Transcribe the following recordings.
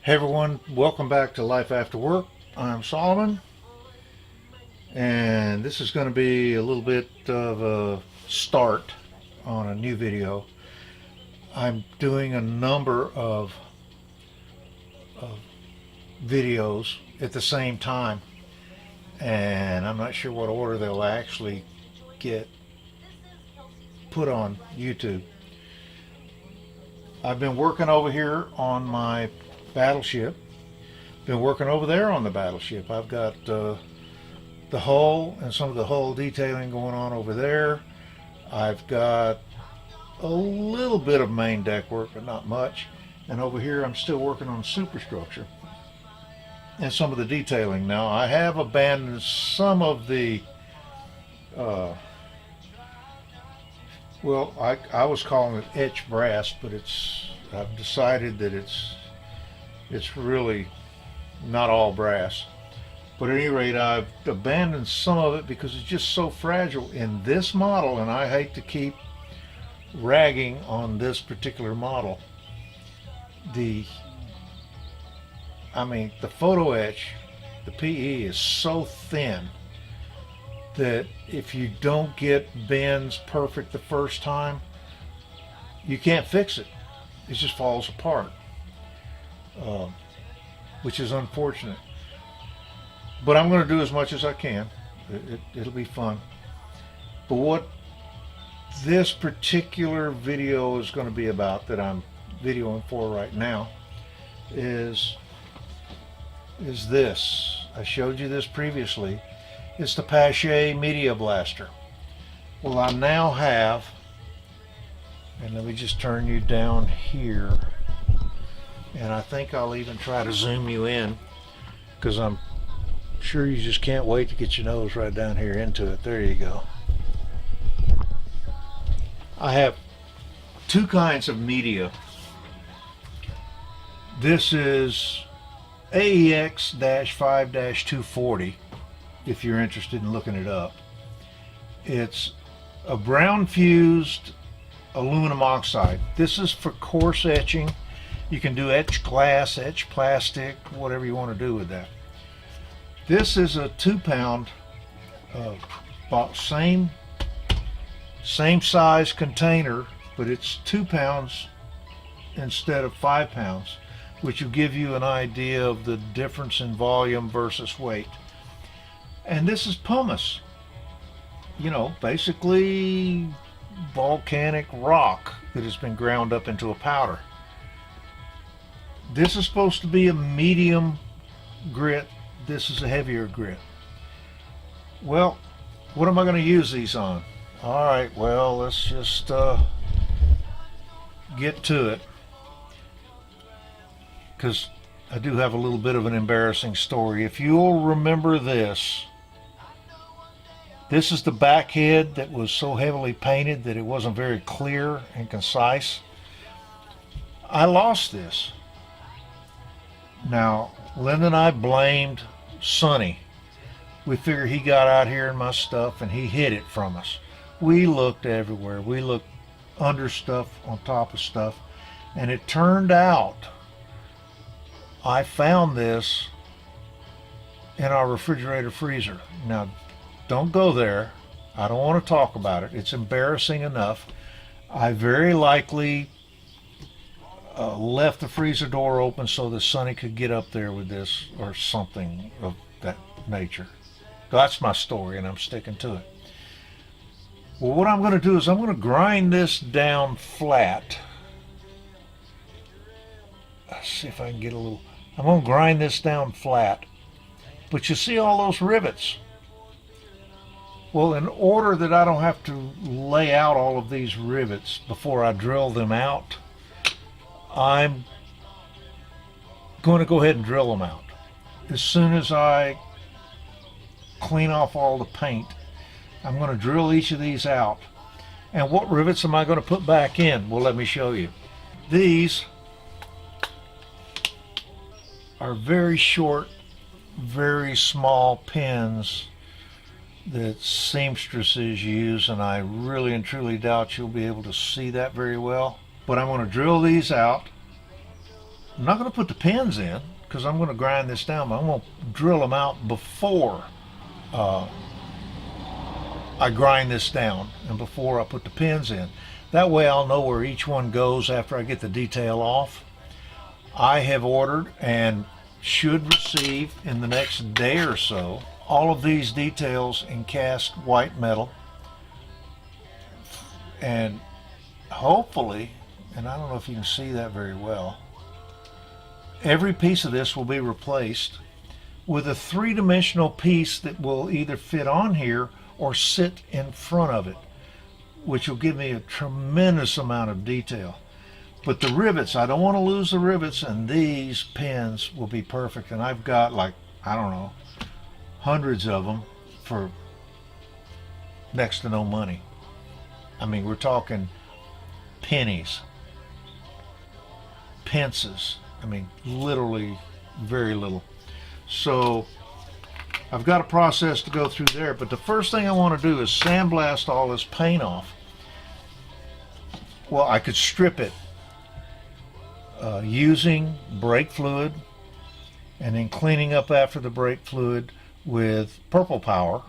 Hey everyone, welcome back to Life After Work. I'm Solomon, and this is going to be a little bit of a start on a new video. I'm doing a number of videos at the same time, and I'm not sure what order they'll actually get put on YouTube. I've been working over here on my battleship. Been working over there on the battleship. I've got the hull and some of the hull detailing going on over there. I've got a little bit of main deck work, but not much. And over here, I'm still working on superstructure and some of the detailing. Now, I have abandoned some of the, well, I was calling it etch brass, but I've decided that it's really not all brass. But at any rate, I've abandoned some of it because it's just so fragile in this model, and I hate to keep ragging on this particular model. The photo etch, the PE is so thin that if you don't get bends perfect the first time, you can't fix it. It just falls apart, which is unfortunate. But I'm going to do as much as I can. It'll be fun. But what this particular video is going to be about, that I'm videoing for right now, is this. I showed you this previously. It's the Paasche Media Blaster. Well, I now have, and let me just turn you down here, and I think I'll even try to zoom you in, because I'm sure you just can't wait to get your nose right down here into it. There you go. I have two kinds of media. This is AEX-5-240, if you're interested in looking it up. It's a brown fused aluminum oxide. This is for coarse etching. You can do etch glass, etch plastic, whatever you want to do with that. This is a 2-pound, same size container, but it's 2 pounds instead of 5 pounds, which will give you an idea of the difference in volume versus weight. And this is pumice, basically volcanic rock that has been ground up into a powder. This is supposed to be a medium grit. This is a heavier grit. Well, what am I going to use these on? All right, well, let's just get to it, because I do have a little bit of an embarrassing story. If you'll remember this is the back head that was so heavily painted that it wasn't very clear and concise. I lost this. Now, Linda and I blamed Sonny. We figured he got out here in my stuff and he hid it from us. We looked everywhere. We looked under stuff, on top of stuff, and it turned out I found this in our refrigerator freezer. Now, don't go there. I don't want to talk about it. It's embarrassing enough. I very likely left the freezer door open so that Sonny could get up there with this, or something of that nature. That's my story, and I'm sticking to it. Well, what I'm going to do is I'm going to grind this down flat. Let's see if I can get a little. I'm going to grind this down flat. But you see all those rivets? Well, in order that I don't have to lay out all of these rivets before I drill them out, I'm going to go ahead and drill them out. As soon as I clean off all the paint, I'm going to drill each of these out. And what rivets am I going to put back in? Well, let me show you. These are very short, very small pins that seamstresses use, and I really and truly doubt you'll be able to see that very well. But I'm going to drill these out I'm not going to put the pins in because I'm going to grind this down, but I'm going to drill them out before uh, I grind this down and before I put the pins in. That way I'll know where each one goes after I get the detail off. I have ordered and should receive in the next day or so all of these details in cast white metal, and hopefully, and I don't know if you can see that very well, every piece of this will be replaced with a three-dimensional piece that will either fit on here or sit in front of it, which will give me a tremendous amount of detail. But the rivets, I don't want to lose the rivets, and these pins will be perfect. And I've got, like, I don't know, hundreds of them for next to no money. I mean, we're talking pennies, pences. I mean, literally very little. So I've got a process to go through there, but the first thing I want to do is sandblast all this paint off. Well, I could strip it using brake fluid and then cleaning up after the brake fluid with Purple Power.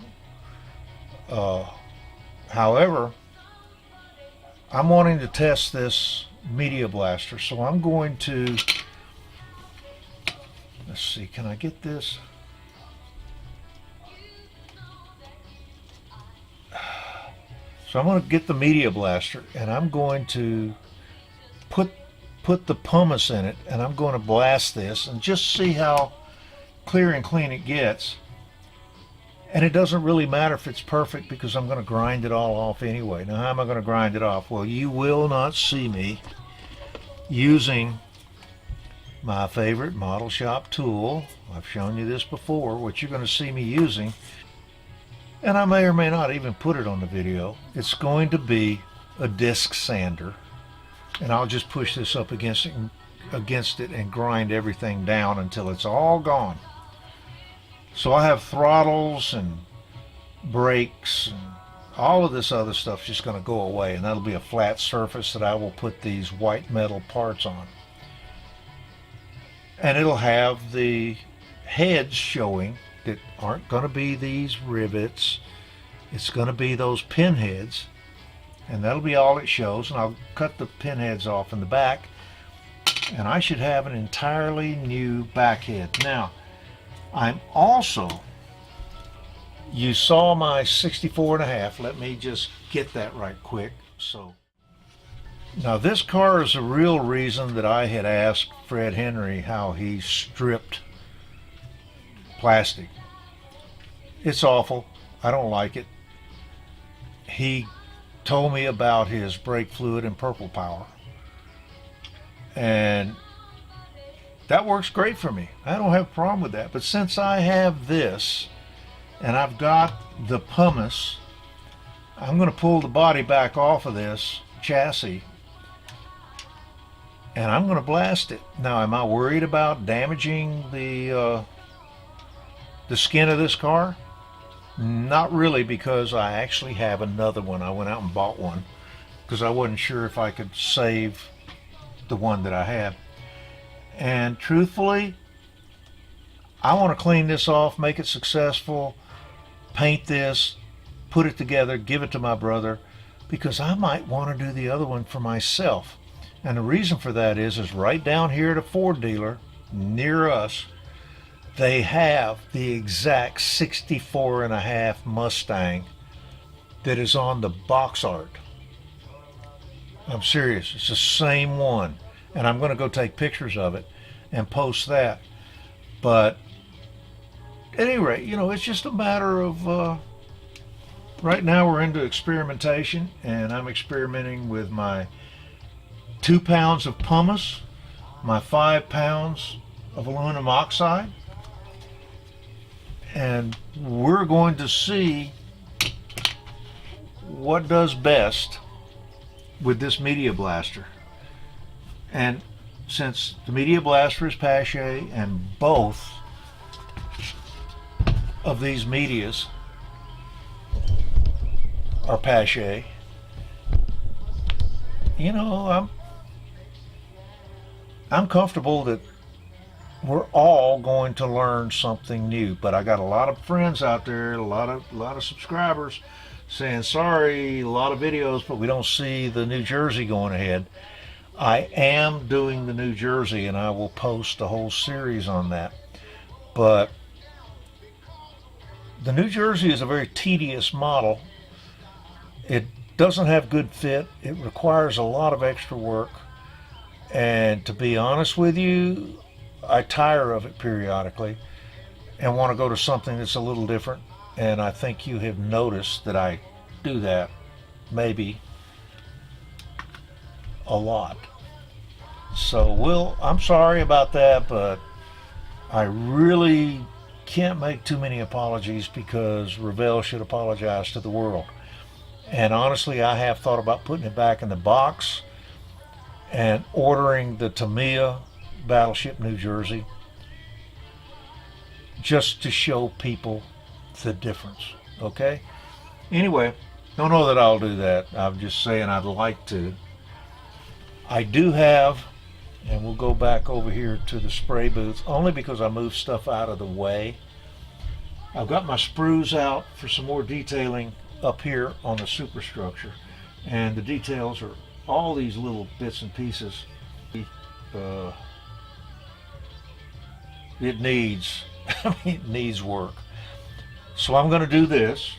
However, I'm wanting to test this Media Blaster, so I'm going to, let's see, can I get this? So I'm going to get the Media Blaster and I'm going to put the pumice in it, and I'm going to blast this and just see how clear and clean it gets. And it doesn't really matter if it's perfect because I'm going to grind it all off anyway. Now, how am I going to grind it off? Well, you will not see me using my favorite model shop tool. I've shown you this before. What you're going to see me using, and I may or may not even put it on the video, it's going to be a disc sander. And I'll just push this up against it and grind everything down until it's all gone. So I have throttles and brakes and all of this other stuff just going to go away, and that'll be a flat surface that I will put these white metal parts on. And it'll have the heads showing that aren't going to be these rivets. It's going to be those pin heads. And that'll be all it shows, and I'll cut the pin heads off in the back, and I should have an entirely new back head. Now, I'm also, you saw my 64.5, let me just get that right quick. So, now this car is the real reason that I had asked Fred Henry how he stripped plastic. It's awful, I don't like it. He told me about his brake fluid and Purple Power, and that works great for me. I don't have a problem with that. But since I have this and I've got the pumice, I'm going to pull the body back off of this chassis and I'm going to blast it. Now, am I worried about damaging the skin of this car? Not really, because I actually have another one. I went out and bought one because I wasn't sure if I could save the one that I had. And truthfully, I want to clean this off, make it successful, paint this, put it together, give it to my brother, because I might want to do the other one for myself. And the reason for that is right down here at a Ford dealer near us, they have the exact 64.5 Mustang that is on the box art. I'm serious, it's the same one. And I'm going to go take pictures of it and post that. But at any rate, you know, it's just a matter of, right now we're into experimentation, and I'm experimenting with my 2 pounds of pumice, my 5 pounds of aluminum oxide, and we're going to see what does best with this Media Blaster. And since the Media Blaster is Pache and both of these medias are Pache, you know, I'm comfortable that we're all going to learn something new. But I got a lot of friends out there, a lot of subscribers saying, sorry, a lot of videos, but we don't see the New Jersey going ahead. I am doing the New Jersey, and I will post a whole series on that. But the New Jersey is a very tedious model. It doesn't have good fit. It requires a lot of extra work. And to be honest with you, I tire of it periodically and want to go to something that's a little different. And I think you have noticed that I do that maybe a lot. So, Will, I'm sorry about that, but I really can't make too many apologies because Revell should apologize to the world. And honestly, I have thought about putting it back in the box and ordering the Tamiya Battleship New Jersey just to show people the difference. Okay? Anyway, don't know that I'll do that. I'm just saying I'd like to. I do have, and we'll go back over here to the spray booth only because I moved stuff out of the way. I've got my sprues out for some more detailing up here on the superstructure, and the details are all these little bits and pieces. It needs it needs work. So I'm going to do this.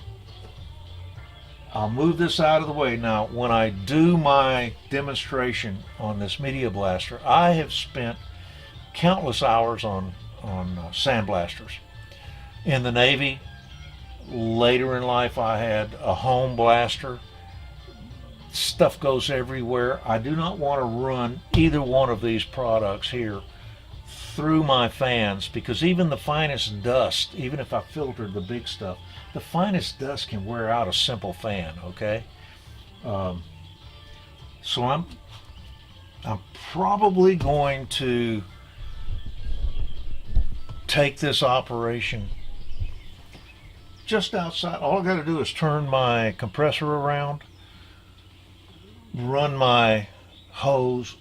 I'll move this out of the way. Now, when I do my demonstration on this Media Blaster, I have spent countless hours on sandblasters. In the Navy, later in life, I had a home blaster. Stuff goes everywhere. I do not want to run either one of these products here through my fans, because even the finest dust, even if I filtered the big stuff, the finest dust can wear out a simple fan. Okay, so I'm probably going to take this operation just outside. All I got to do is turn my compressor around, run my hose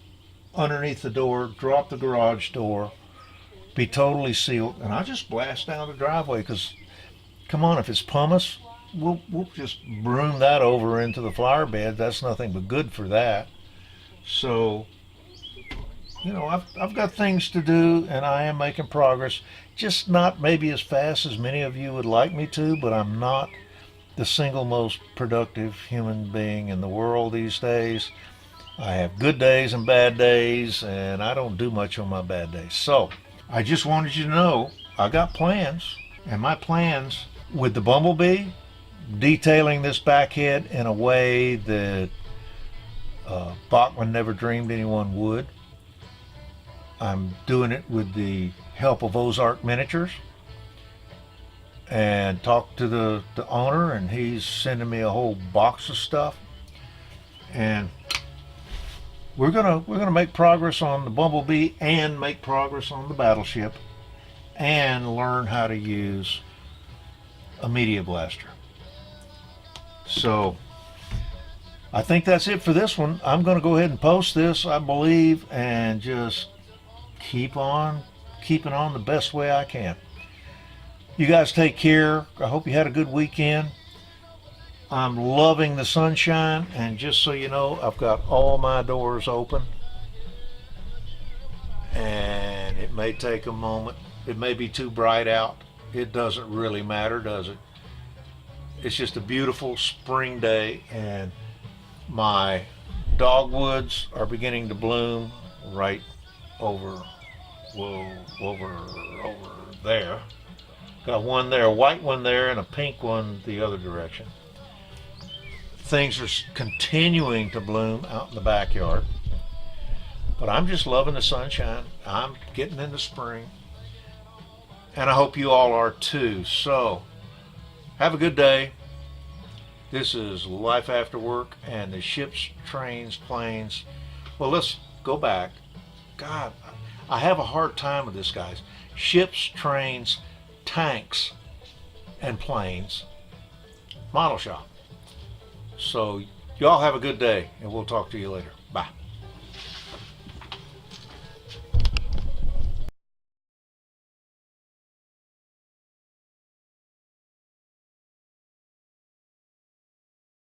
underneath the door, drop the garage door, be totally sealed, and I just blast down the driveway. Because, come on, if it's pumice, we'll just broom that over into the flower bed. That's nothing but good for that. So, you know, I've got things to do, and I am making progress. Just not maybe as fast as many of you would like me to, but I'm not the single most productive human being in the world these days. I have good days and bad days, and I don't do much on my bad days. So, I just wanted you to know I got plans, and my plans with the Bumblebee, detailing this backhead in a way that Bachmann never dreamed anyone would. I'm doing it with the help of Ozark Miniatures, and talked to the owner, and he's sending me a whole box of stuff. And we're gonna make progress on the Bumblebee and make progress on the Battleship and learn how to use a Media Blaster. So I think that's it for this one. I'm going to go ahead and post this, I believe, and just keep on keeping on the best way I can. You guys take care. I hope you had a good weekend. I'm loving the sunshine, and just so you know, I've got all my doors open, and it may take a moment. It may be too bright out. It doesn't really matter, does it? It's just a beautiful spring day, and my dogwoods are beginning to bloom right over there. Got one there, a white one there, and a pink one the other direction. Things are continuing to bloom out in the backyard. But I'm just loving the sunshine. I'm getting into spring. And I hope you all are too. So, have a good day. This is Life After Work and the ships, trains, planes. Well, let's go back. God, I have a hard time with this, guys. Ships, trains, tanks, and planes. Model shop. So, y'all have a good day, and we'll talk to you later. Bye.